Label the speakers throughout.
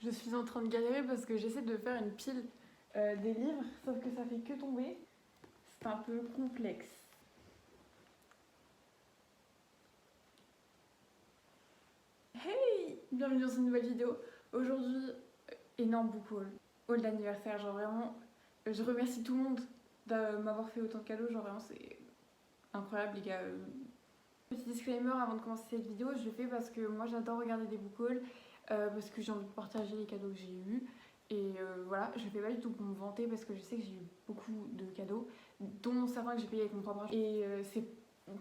Speaker 1: Je suis en train de galérer parce que j'essaie de faire une pile des livres, sauf que ça fait que tomber. C'est un peu complexe. Hey! Bienvenue dans une nouvelle vidéo. Aujourd'hui, énorme book haul. Haul d'anniversaire, genre vraiment, je remercie tout le monde de m'avoir fait autant de cadeaux, genre vraiment c'est incroyable les gars. Petit disclaimer avant de commencer cette vidéo, je le fais parce que moi j'adore regarder des book hauls, parce que j'ai envie de partager les cadeaux que j'ai eus. Et voilà, je le fais pas du tout pour me vanter parce que je sais que j'ai eu beaucoup de cadeaux, dont certains que j'ai payés avec mon propre argent. Et c'est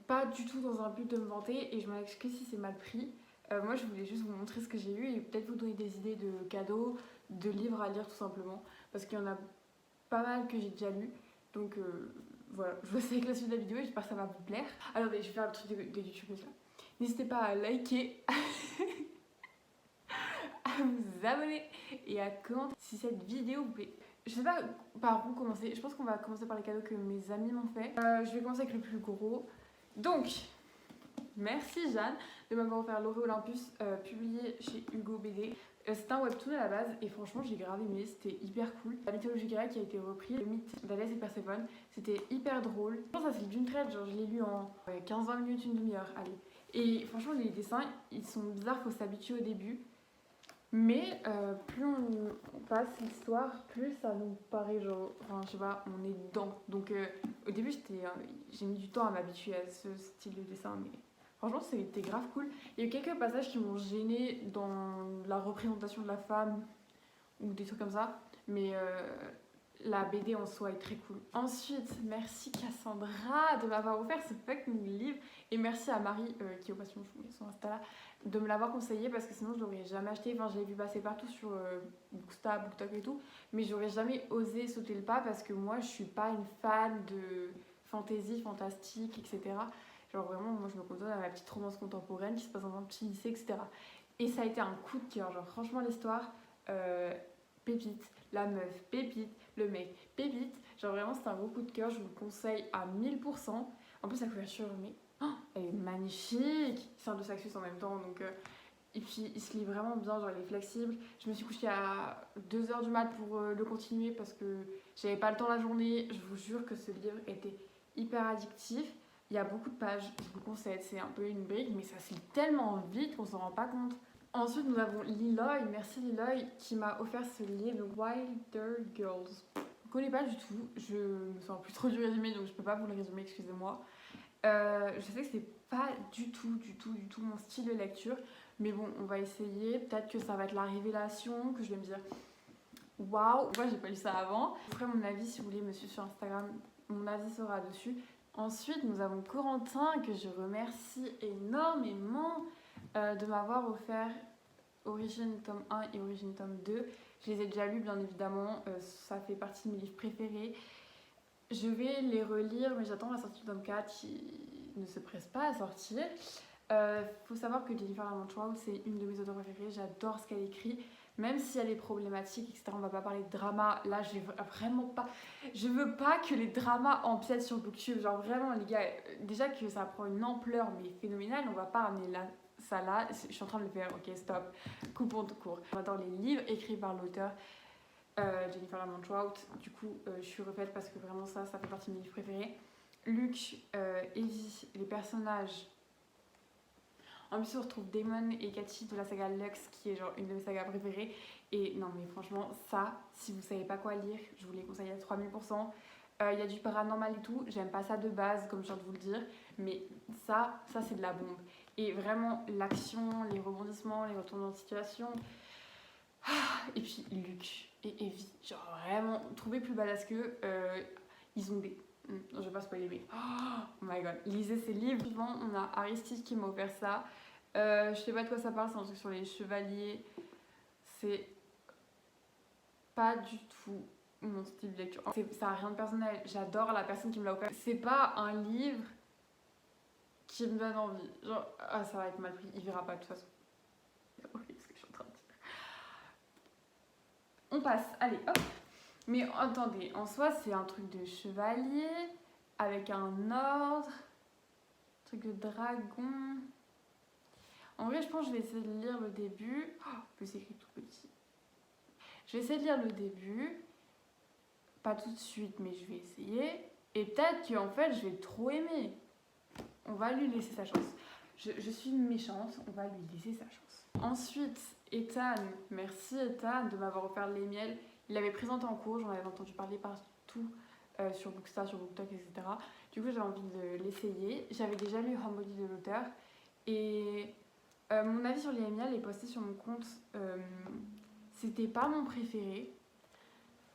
Speaker 1: pas du tout dans un but de me vanter et je m'en excuse si c'est mal pris. Moi je voulais juste vous montrer ce que j'ai eu et peut-être vous donner des idées de cadeaux, de livres à lire tout simplement. Parce qu'il y en a pas mal que j'ai déjà lu. Donc voilà, je vous laisse avec la suite de la vidéo et j'espère que ça va vous plaire. Alors je vais faire le truc de YouTube là. N'hésitez pas à liker, à vous abonner et à commenter si cette vidéo vous plaît. Je sais pas par où commencer, je pense qu'on va commencer par les cadeaux que mes amis m'ont fait. Je vais commencer avec le plus gros. Donc, merci Jeanne de m'avoir offert L'Orée Olympus, publié chez Hugo BD. C'est un webtoon à la base et franchement j'ai grave aimé, c'était hyper cool. La mythologie grecque a été reprise, le mythe d'Alès et Perséphone, c'était hyper drôle. Je pense que ça c'est d'une traite, genre je l'ai lu en 15-20 minutes, une demi-heure, allez. Et franchement les dessins ils sont bizarres, faut s'habituer au début. Mais plus on passe l'histoire, plus ça nous paraît genre, enfin je sais pas, on est dedans. Donc au début j'ai mis du temps à m'habituer à ce style de dessin, mais franchement c'était grave cool. Il y a eu quelques passages qui m'ont gênée dans la représentation de la femme ou des trucs comme ça, mais la BD en soi est très cool. Ensuite, merci Cassandra de m'avoir offert ce fucking livre et merci à Marie qui est au passage, je vous mets son Insta là, de me l'avoir conseillé parce que sinon je l'aurais jamais acheté. Enfin, je l'ai vu passer partout sur Booksta, BookTok et tout, mais j'aurais jamais osé sauter le pas parce que moi je suis pas une fan de fantasy, fantastique, etc. Genre vraiment, moi je me contente à ma petite romance contemporaine qui se passe dans un petit lycée, etc. Et ça a été un coup de cœur, genre franchement l'histoire, pépite, la meuf, pépite, le mec, pépite. Genre vraiment c'est un gros coup de cœur, je vous le conseille à 1000%. En plus la couverture, mais elle est magnifique. C'est un de Saxus en même temps, donc et puis il se lit vraiment bien, genre il est flexible. Je me suis couchée à 2h du mat pour le continuer parce que j'avais pas le temps la journée. Je vous jure que ce livre était hyper addictif. Il y a beaucoup de pages, je vous conseille, c'est un peu une brique, mais ça se lit tellement vite qu'on s'en rend pas compte. Ensuite, nous avons Liloy, merci Liloy, qui m'a offert ce livre, Wilder Girls. Je ne connais pas du tout, je me sens plus trop du résumé, donc je peux pas vous le résumer, excusez-moi. Je sais que c'est pas du tout mon style de lecture, mais bon, on va essayer. Peut-être que ça va être la révélation, que je vais me dire waouh, pourquoi j'ai pas lu ça avant. Je ferai mon avis si vous voulez me suivre sur Instagram, mon avis sera dessus. Ensuite, nous avons Corentin, que je remercie énormément de m'avoir offert Origine tome 1 et Origine tome 2. Je les ai déjà lus, bien évidemment, ça fait partie de mes livres préférés. Je vais les relire, mais j'attends la sortie du tome 4 qui ne se presse pas à sortir. Faut savoir que Jennifer Lamont-Trout, c'est une de mes auteurs préférées, j'adore ce qu'elle écrit. Même si elle est problématique, etc., on va pas parler de drama. Là, je vraiment pas. Je veux pas que les dramas empiètent sur Booktube. Genre, vraiment, les gars, déjà que ça prend une ampleur, mais phénoménale, on va pas ramener ça là. Je suis en train de le faire, ok, stop. Coupons de court. J'adore les livres écrits par l'auteur Jennifer Lamont-Trout. Du coup, je suis refaite parce que vraiment, ça fait partie de mes livres préférés. Luke, Evie, les personnages. En plus, on retrouve Damon et Cathy de la saga Lux, qui est genre une de mes sagas préférées. Et non, mais franchement, ça, si vous savez pas quoi lire, je vous les conseille à 3000%. Il y a du paranormal et tout, j'aime pas ça de base, comme je viens de vous le dire, mais ça c'est de la bombe. Et vraiment, l'action, les rebondissements, les retournements de situation. Et puis, Luke et Evie, genre vraiment, trouvez plus badass qu'eux, ils ont des. Je vais pas spoiler, mais oh my god, lisez ces livres. Suivant, on a Aristide qui m'a offert ça. Je sais pas de quoi ça parle, c'est un truc sur les chevaliers. C'est pas du tout mon style de lecture. Ça a rien de personnel, j'adore la personne qui me l'a offert. C'est pas un livre qui me donne envie. Genre, ah, ça va être mal pris, il verra pas de toute façon. Ok, ce que je suis en train de dire. On passe, allez, hop. Mais attendez, en soi, c'est un truc de chevalier avec un ordre, un truc de dragon. En vrai, je pense que je vais essayer de lire le début. Oh, en plus, c'est écrit tout petit. Je vais essayer de lire le début, pas tout de suite, mais je vais essayer. Et peut-être qu'en fait, je vais trop aimer. On va lui laisser sa chance. Je suis méchante, on va lui laisser sa chance. Ensuite, Ethan, merci Ethan de m'avoir offert les miels. Il l'avait présenté en cours, j'en avais entendu parler partout sur Bookstar, sur BookTok, etc. Du coup, j'avais envie de l'essayer. J'avais déjà lu Homebody de l'auteur. Et mon avis sur les miels est posté sur mon compte. C'était pas mon préféré.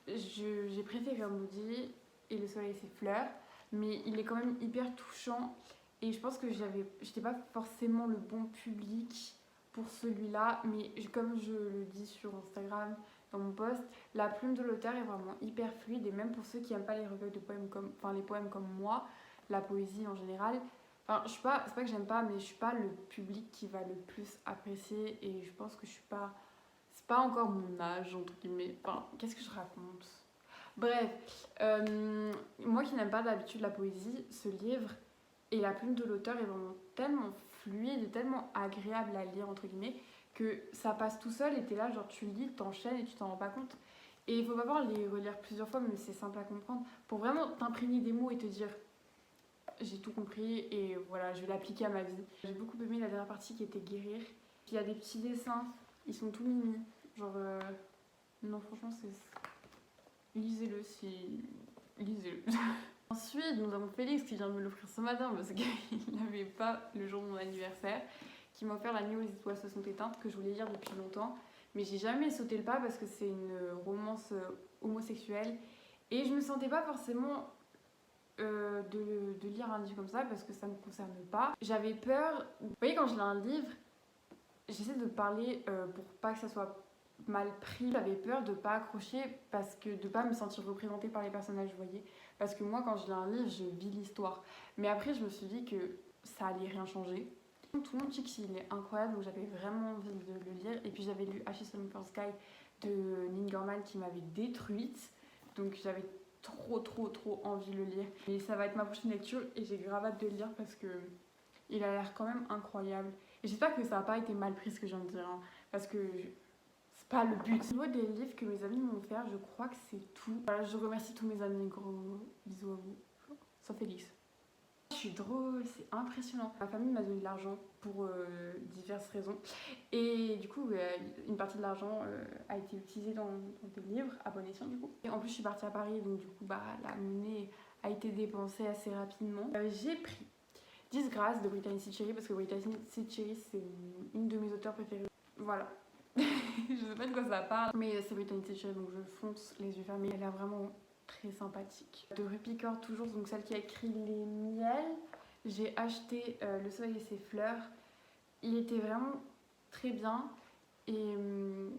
Speaker 1: J'ai préféré Homebody et Le Soleil et ses fleurs. Mais il est quand même hyper touchant. Et je pense que j'étais pas forcément le bon public pour celui-là, mais comme je le dis sur Instagram, dans mon post, la plume de l'auteur est vraiment hyper fluide, et même pour ceux qui n'aiment pas les recueils de poèmes les poèmes comme moi, la poésie en général, c'est pas que j'aime pas, mais je suis pas le public qui va le plus apprécier, et je pense que c'est pas encore mon âge, entre guillemets, qu'est-ce que je raconte? Bref, moi qui n'aime pas d'habitude la poésie, ce livre et la plume de l'auteur est vraiment tellement fluide et tellement agréable à lire, entre guillemets, que ça passe tout seul et t'es là, genre tu lis, t'enchaînes et tu t'en rends pas compte. Et il faut pas voir les relire plusieurs fois, mais c'est simple à comprendre. Pour vraiment t'imprégner des mots et te dire j'ai tout compris et voilà, je vais l'appliquer à ma vie. J'ai beaucoup aimé la dernière partie qui était guérir. Puis il y a des petits dessins, ils sont tout mimi. Genre, non, franchement, lisez-le si. Lisez-le. Ensuite, nous avons Félix qui vient de me l'offrir ce matin parce qu'il n'avait pas le jour de mon anniversaire, qui m'a offert La nuit où les étoiles se sont éteintes, que je voulais lire depuis longtemps, mais j'ai jamais sauté le pas parce que c'est une romance homosexuelle et je me sentais pas forcément de lire un livre comme ça parce que ça me concerne pas. J'avais peur. Vous voyez, quand je lis un livre, j'essaie de parler pour pas que ça soit mal pris. J'avais peur de pas accrocher parce que de pas me sentir représentée par les personnages, vous voyez. Parce que moi, quand je lis un livre, je vis l'histoire. Mais après, je me suis dit que ça allait rien changer. Tout le monde dit qu'il est incroyable, donc j'avais vraiment envie de le lire. Et puis j'avais lu Ashes on First Sky de Neil Gaiman qui m'avait détruite. Donc j'avais trop envie de le lire. Et ça va être ma prochaine lecture et j'ai grave hâte de le lire parce que il a l'air quand même incroyable. Et j'espère que ça n'a pas été mal pris ce que je viens de dire, hein, parce que c'est pas le but. Au niveau des livres que mes amis m'ont offert, je crois que c'est tout. Voilà, je remercie tous mes amis, gros bisous à vous, sauf Félix. Je suis drôle, c'est impressionnant. Ma famille m'a donné de l'argent pour diverses raisons. Et du coup, une partie de l'argent a été utilisée dans des livres à bon escient du coup. Et en plus, je suis partie à Paris, donc du coup, la monnaie a été dépensée assez rapidement. J'ai pris Disgrâce de Brittany C. Cherry parce que Brittany C. Cherry, c'est une de mes auteurs préférés. Voilà. Je sais pas de quoi ça parle, mais c'est Brittany C. Cherry, donc je fonce les yeux fermés. Elle est vraiment très sympathique. De Rupicore toujours, donc celle qui a écrit Les Miels. J'ai acheté Le Soleil et ses fleurs. Il était vraiment très bien. Et il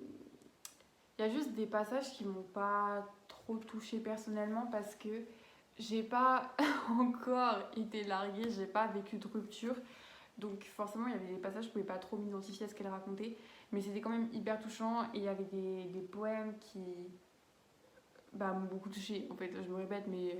Speaker 1: y a juste des passages qui m'ont pas trop touchée personnellement parce que j'ai pas encore été larguée, j'ai pas vécu de rupture. Donc forcément, il y avait des passages, je pouvais pas trop m'identifier à ce qu'elle racontait. Mais c'était quand même hyper touchant et il y avait des poèmes qui m'ont beaucoup touchée. En fait, je me répète, mais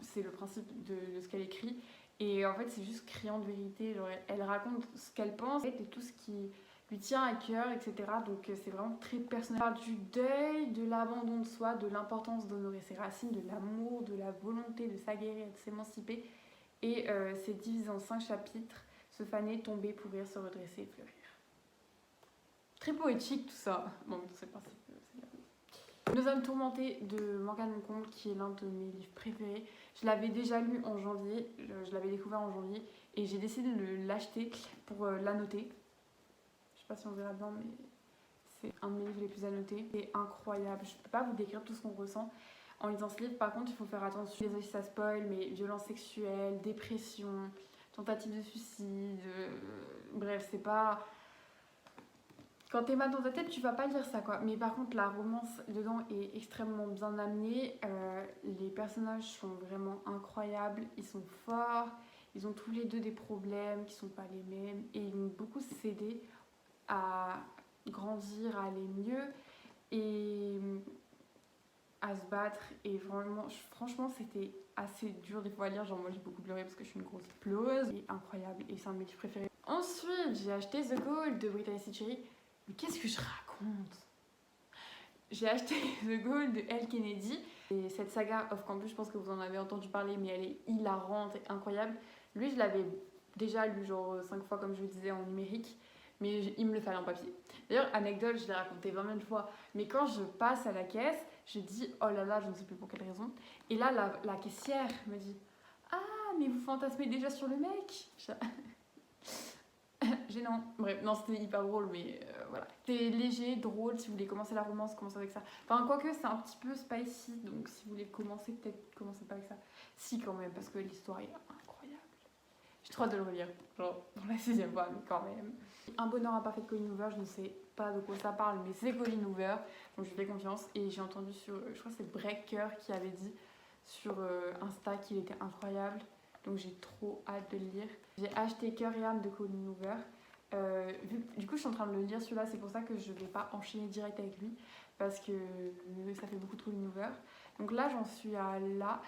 Speaker 1: c'est le principe de ce qu'elle écrit. Et en fait, c'est juste criant de vérité. Genre, elle raconte ce qu'elle pense et tout ce qui lui tient à cœur, etc. Donc c'est vraiment très personnel. Elle parle du deuil, de l'abandon de soi, de l'importance d'honorer ses racines, de l'amour, de la volonté de s'aguerrir et de s'émanciper. Et c'est divisé en 5 chapitres. Se faner, tomber, pourrir, se redresser et fleurir. Très poétique tout ça. Bon, c'est pas Nos âmes tourmentées de Morgane Moncomble, qui est l'un de mes livres préférés. Je l'avais déjà lu en janvier, je l'avais découvert en janvier et j'ai décidé de l'acheter pour l'annoter. Je sais pas si on verra bien, mais c'est un de mes livres les plus annotés. C'est incroyable, je peux pas vous décrire tout ce qu'on ressent en lisant ce livre. Par contre, il faut faire attention. Désolé si ça spoil, mais violence sexuelle, dépression, tentative de suicide, bref, c'est pas... Quand t'es mal dans ta tête, tu vas pas lire ça, quoi. Mais par contre, la romance dedans est extrêmement bien amenée. Les personnages sont vraiment incroyables. Ils sont forts. Ils ont tous les deux des problèmes qui sont pas les mêmes. Et ils vont beaucoup s'aider à grandir, à aller mieux et à se battre. Et franchement, c'était assez dur des fois à lire. Genre, moi, j'ai beaucoup pleuré parce que je suis une grosse pleureuse. C'est incroyable et c'est un de mes livres préférés. Ensuite, j'ai acheté The Gold de Brittany C. Cherry. Mais qu'est-ce que je raconte? j'ai acheté The Goal de Elle Kennedy. Et cette saga Off Campus, je pense que vous en avez entendu parler, mais elle est hilarante et incroyable. Lui, je l'avais déjà lu genre 5 fois, comme je vous disais, en numérique, mais il me le fallait en papier. D'ailleurs, anecdote, je l'ai raconté 20 000 fois, mais quand je passe à la caisse, je dis oh là là, je ne sais plus pour quelle raison. Et là, la caissière me dit ah, mais vous fantasmez déjà sur le mec. Gênant. Bref, non, c'était hyper drôle, mais voilà. C'était léger, drôle. Si vous voulez commencer la romance, commencez avec ça. Enfin, quoique, c'est un petit peu spicy, donc si vous voulez commencer, peut-être commencez pas avec ça. Si, quand même, parce que l'histoire est incroyable. J'ai trop hâte de le relire, genre pour la 6e fois, mais quand même. Un bonheur imparfait de Colleen Hoover, je ne sais pas de quoi ça parle, mais c'est Colleen Hoover, donc je lui fais confiance. Et j'ai entendu sur, je crois que c'est Breaker qui avait dit sur Insta qu'il était incroyable. Donc j'ai trop hâte de le lire. J'ai acheté Cœur et âme de Colleen Hoover. Du coup, je suis en train de le lire celui-là, c'est pour ça que je vais pas enchaîner direct avec lui, parce que ça fait beaucoup de Colleen Hoover. Donc là, j'en suis à là.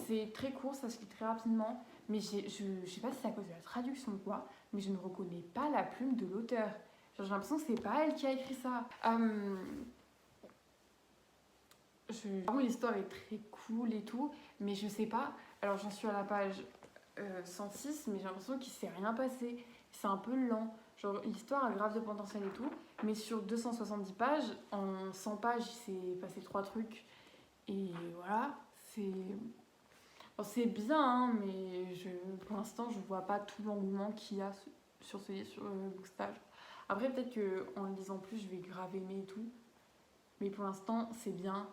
Speaker 1: C'est très court, ça se lit très rapidement, mais je sais pas si c'est à cause de la traduction ou quoi, mais je ne reconnais pas la plume de l'auteur. J'ai l'impression que c'est pas elle qui a écrit ça. Vraiment, l'histoire est très cool et tout, mais je sais pas. Alors, j'en suis à la page 106, mais j'ai l'impression qu'il s'est rien passé. C'est un peu lent. Genre, l'histoire a grave de potentiel et tout, mais sur 270 pages, en 100 pages, il s'est passé 3 trucs. Et voilà, c'est bien, hein, mais pour l'instant, je vois pas tout l'engouement qu'il y a sur ce livre, sur Bookstage. Après, peut-être qu'en le lisant plus, je vais grave aimer et tout. Mais pour l'instant, c'est bien,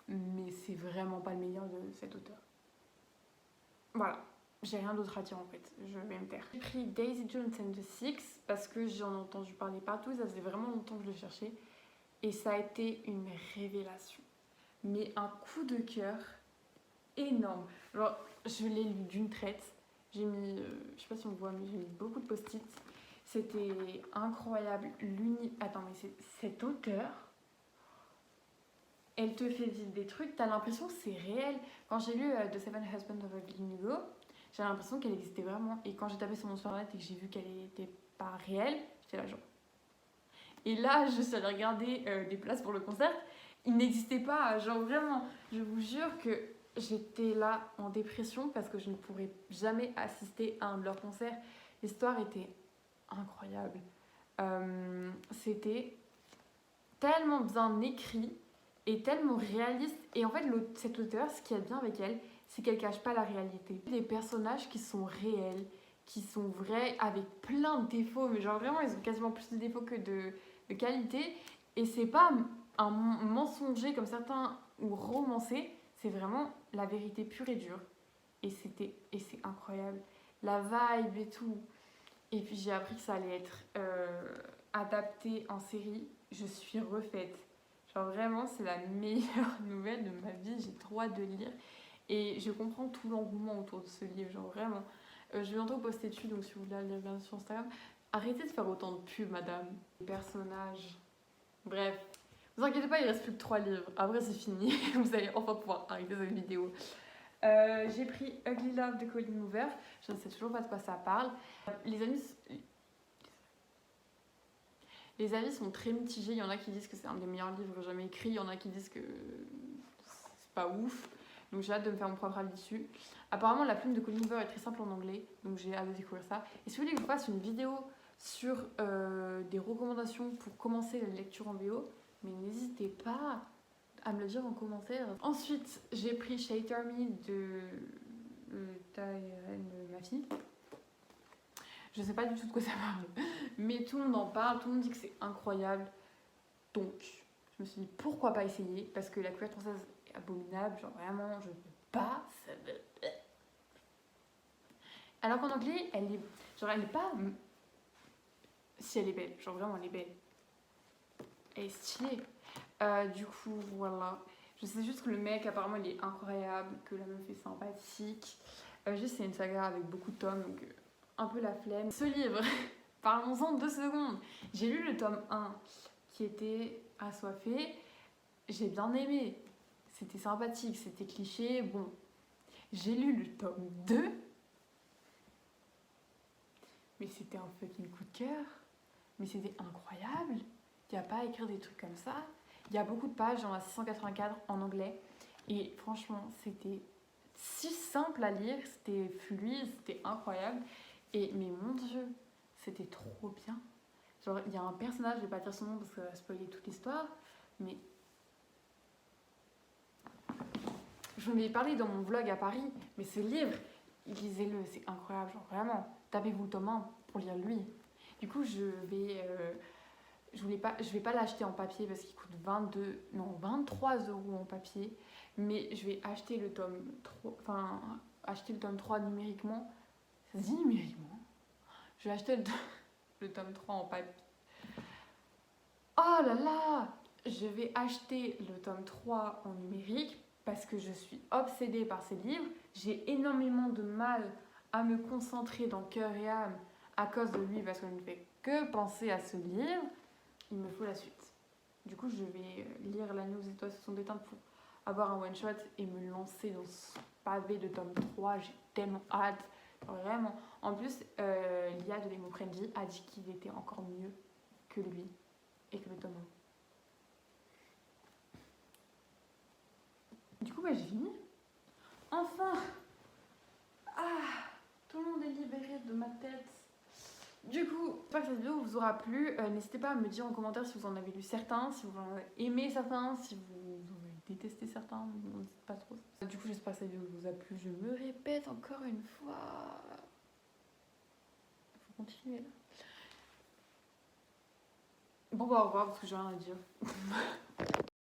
Speaker 1: mais c'est vraiment pas le meilleur de cet auteur. Voilà, j'ai rien d'autre à dire en fait, je vais me taire. J'ai pris Daisy Jones and the Six parce que j'en ai entendu parler partout, ça faisait vraiment longtemps que je le cherchais. Et ça a été une révélation. Mais un coup de cœur énorme. Genre, je l'ai lu d'une traite. J'ai mis, je sais pas si on voit, mais j'ai mis beaucoup de post-it. C'était incroyable. Attends, mais cet auteur, elle te fait vivre des trucs, t'as l'impression que c'est réel. Quand j'ai lu The Seven Husbands of Evelyn Hugo, j'ai l'impression qu'elle existait vraiment. Et quand j'ai tapé sur mon site internet et que j'ai vu qu'elle était pas réelle, j'étais là genre. Et là, je suis allée regarder des places pour le concert. Il n'existait pas, genre vraiment. Je vous jure que j'étais là en dépression parce que je ne pourrais jamais assister à un de leurs concerts. L'histoire était incroyable. C'était tellement bien écrit et tellement réaliste. Et en fait, cette auteure, ce qu'il y a bien avec elle, c'est qu'elle cache pas la réalité. Des personnages qui sont réels, qui sont vrais, avec plein de défauts. Mais genre vraiment, ils ont quasiment plus de défauts que de qualité. Et c'est pas un mensonger comme certains ou romancé, c'est vraiment la vérité pure et dure. Et c'est incroyable. La vibe et tout. Et puis j'ai appris que ça allait être adapté en série. Je suis refaite. Genre vraiment, c'est la meilleure nouvelle de ma vie. J'ai trop hâte de lire. Et je comprends tout l'engouement autour de ce livre. Genre vraiment. Je vais bientôt poster dessus, donc si vous voulez aller regarder sur Instagram. Arrêtez de faire autant de pubs, madame. Les personnages. Bref. Vous inquiétez pas, il reste plus que 3 livres. Après, c'est fini. Vous allez enfin pouvoir arrêter cette vidéo. J'ai pris Ugly Love de Colleen Hoover. Je ne sais toujours pas de quoi ça parle. Les avis sont très mitigés. Il y en a qui disent que c'est un des meilleurs livres jamais écrits. Il y en a qui disent que c'est pas ouf. Donc j'ai hâte de me faire mon propre avis dessus. Apparemment, la plume de Colleen Hoover est très simple en anglais. Donc j'ai hâte de découvrir ça. Et si vous voulez que je vous fasse une vidéo sur des recommandations pour commencer la lecture en VO, mais n'hésitez pas à me le dire en commentaire. Ensuite, j'ai pris Shatter Me de Taïren Mafi. Je sais pas du tout de quoi ça parle, mais tout le monde en parle, tout le monde dit que c'est incroyable. Donc, je me suis dit pourquoi pas essayer, parce que la couverture française est abominable, genre vraiment, je peux pas. Alors qu'en anglais, elle est pas. Si elle est belle, genre vraiment elle est belle. Elle est stylée. Du coup, voilà. Je sais juste que le mec, apparemment, il est incroyable, que la meuf est sympathique. Juste, c'est une saga avec beaucoup de tomes, donc un peu la flemme. Ce livre, parlons-en 2 secondes. J'ai lu le tome 1, qui était assoiffé. J'ai bien aimé. C'était sympathique, c'était cliché, bon. J'ai lu le tome 2, mais c'était un fucking coup de cœur. Mais c'était incroyable. Il n'y a pas à écrire des trucs comme ça. Il y a beaucoup de pages, j'en ai 684 en anglais. Et franchement, c'était si simple à lire, c'était fluide, c'était incroyable. Et mais mon Dieu, c'était trop bien. Genre, il y a un personnage, je vais pas dire son nom parce que ça va spoiler toute l'histoire, mais je vous en ai parlé dans mon vlog à Paris, mais ce livre, lisez-le, c'est incroyable, genre vraiment, tapez-vous le tome 1 pour lire lui. Du coup, je vais pas l'acheter en papier parce qu'il coûte 23 euros en papier, mais je vais acheter le tome 3, enfin, acheter le tome 3 numériquement. Ça se dit numériquement? Je vais acheter le tome 3 en papier. Oh là là! Je vais acheter le tome 3 en numérique parce que je suis obsédée par ces livres. J'ai énormément de mal à me concentrer dans Cœur et âme à cause de lui parce que je ne fais que penser à ce livre. Il me faut la suite. Du coup, je vais lire L'Agneau aux étoiles se sont éteintes pour avoir un one-shot et me lancer dans ce pavé de tome 3. J'ai tellement hâte. Vraiment. En plus, Lia de Lemo Frenzy a dit qu'il était encore mieux que lui et que le tome 1. Du coup, j'ai fini. Enfin! Ah! Tout le monde est libéré de ma tête. Du coup, j'espère que cette vidéo vous aura plu. N'hésitez pas à me dire en commentaire si vous en avez lu certains, si vous en avez aimé certains, si vous en avez détesté certains. On ne sait pas trop. Du coup, j'espère que cette vidéo vous a plu. Je me répète encore une fois. Il faut continuer là. Bon, bah, au revoir parce que j'ai rien à dire.